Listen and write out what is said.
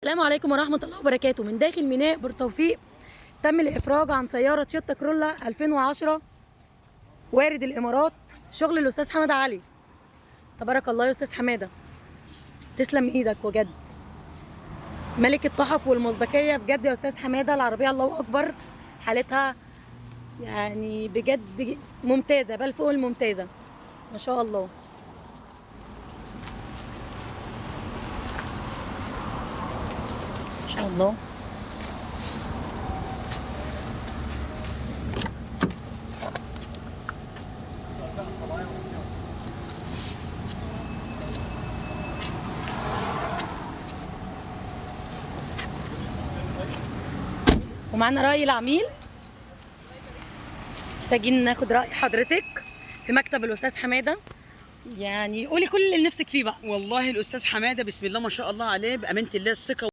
السلام عليكم ورحمة الله وبركاته. من داخل ميناء بورتوفيق تم الإفراج عن سيارة تويوتا كرولا 2010 وارد الإمارات، شغل الأستاذ حمادة علي. تبارك الله يا أستاذ حمادة، تسلم إيدك بجد، ملك التحف والمصداقية بجد يا أستاذ حمادة. العربية الله أكبر، حالتها يعني بجد ممتازة، بل فوق الممتازة ما شاء الله. ما شاء الله. ومعنا رأي العميل، محتاجين ناخد رأي حضرتك في مكتب الأستاذ حمادة. يعني قولي كل اللي نفسك فيه بقى. والله الاستاذ حماده بسم الله ما شاء الله عليه، بامانه الله الثقه